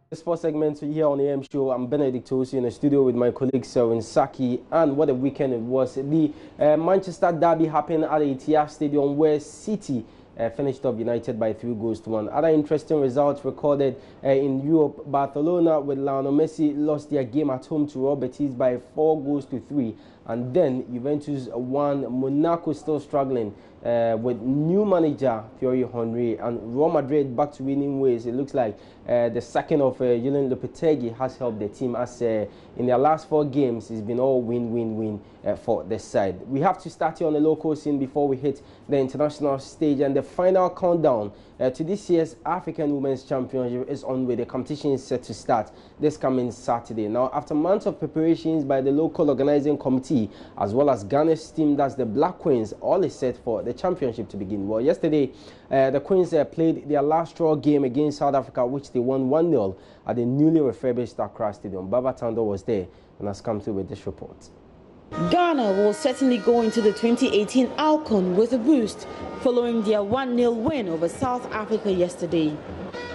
The sports segment here on the AM show. I'm Benedict Osi in the studio with my colleague Selwyn Saki. And what a weekend it was. The Manchester derby happened at the Etihad Stadium where City finished off United by 3-1. Other interesting results recorded in Europe. Barcelona with Lionel Messi lost their game at home to Real Betis by 4-3. And then Juventus won. Monaco still struggling with new manager Thierry Henry, and Real Madrid back to winning ways. It looks like the sacking of Julen Lopetegui has helped the team, as in their last 4 games it's been all win for the side. We have to start here on the local scene before we hit the international stage, and the final countdown to this year's African Women's Championship is on, with the competition is set to start this coming Saturday. Now, after months of preparations by the local organizing committee as well as Ghana's team, that's the Black Queens, all is set for the championship to begin. Well, yesterday the Queens played their last draw game against South Africa, which they won 1-0 at the newly refurbished Accra Stadium. Baba Tando was there and has come through with this report. Ghana will certainly go into the 2018 AFCON with a boost following their 1-0 win over South Africa yesterday.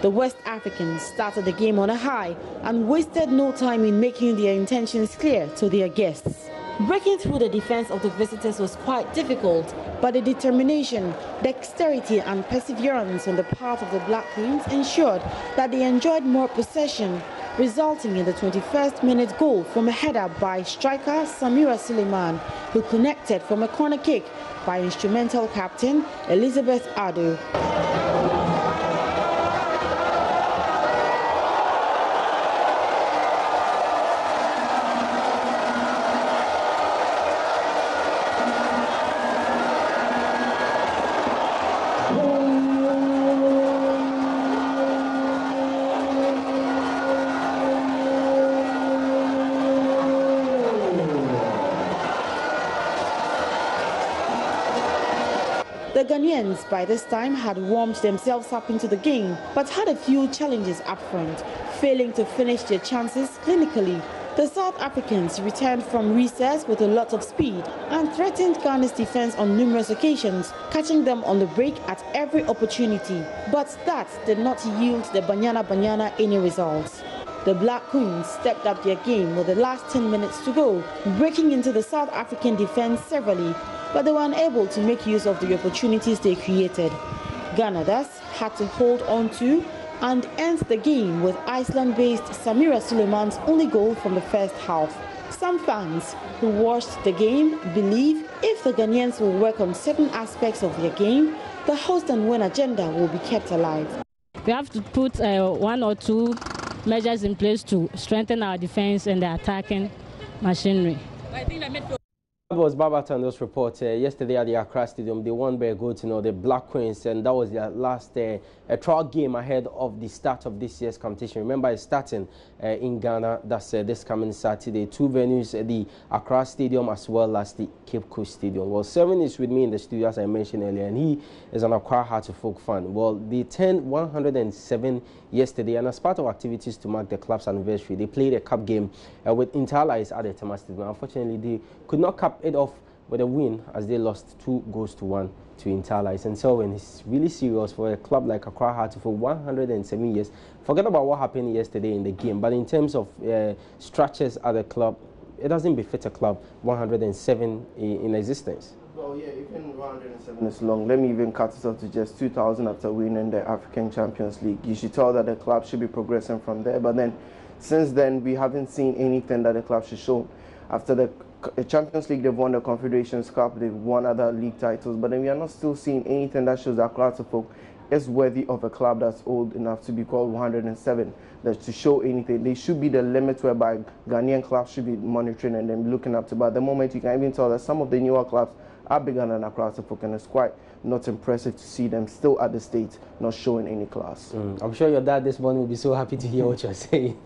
The West Africans started the game on a high and wasted no time in making their intentions clear to their guests. Breaking through the defense of the visitors was quite difficult, but the determination, dexterity and perseverance on the part of the Black Queens ensured that they enjoyed more possession, resulting in the 21st minute goal from a header by striker Samira Suleiman, who connected from a corner kick by instrumental captain Elizabeth Ado. The Ghanaians by this time had warmed themselves up into the game, but had a few challenges up front, failing to finish their chances clinically. The South Africans returned from recess with a lot of speed and threatened Ghana's defense on numerous occasions, catching them on the break at every opportunity. But that did not yield the Bayana Bayana any results. The Black Queens stepped up their game with the last 10 minutes to go, breaking into the South African defense severally, but they were unable to make use of the opportunities they created. Ghana thus had to hold on to and end the game with Iceland-based Samira Suleiman's only goal from the first half. Some fans who watched the game believe if the Ghanaians will work on certain aspects of their game, the host and win agenda will be kept alive. We have to put 1 or 2 measures in place to strengthen our defense and the attacking machinery. That was Baba Tando's report yesterday at the Accra Stadium. They won by a goal to the Black Queens, and that was their last trial game ahead of the start of this year's competition. Remember, it's starting in Ghana. That's this coming Saturday. 2 venues, the Accra Stadium as well as the Cape Coast Stadium. Well, Selwyn is with me in the studio, as I mentioned earlier, and he is an Accra Heart of Folk fan. Well, they turned 107 yesterday, and as part of activities to mark the club's anniversary, they played a cup game with Interallies at the Tema Stadium. Unfortunately, they could not cap it off with a win as they lost 2-1 to Interallies. And so, when it's really serious for a club like Accra Heart for 107 years. Forget about what happened yesterday in the game, but in terms of structures at the club, it doesn't befit a club 107 in existence. Well, yeah, even 107 is long. Let me even cut it off to just 2000 after winning the African Champions League. You should tell that the club should be progressing from there. But then, since then, we haven't seen anything that the club should show. After the Champions League, they've won the Confederations Cup, they've won other league titles, but then we are not still seeing anything that shows that Accra Folk is worthy of a club that's old enough to be called 107. That to show anything, they should be the limit whereby Ghanaian clubs should be monitoring and then looking up to. But at the moment, you can even tell that some of the newer clubs are bigger than Accra Folk, and it's quite not impressive to see them still at the state not showing any class. I'm sure your dad this morning will be so happy to hear what you're saying.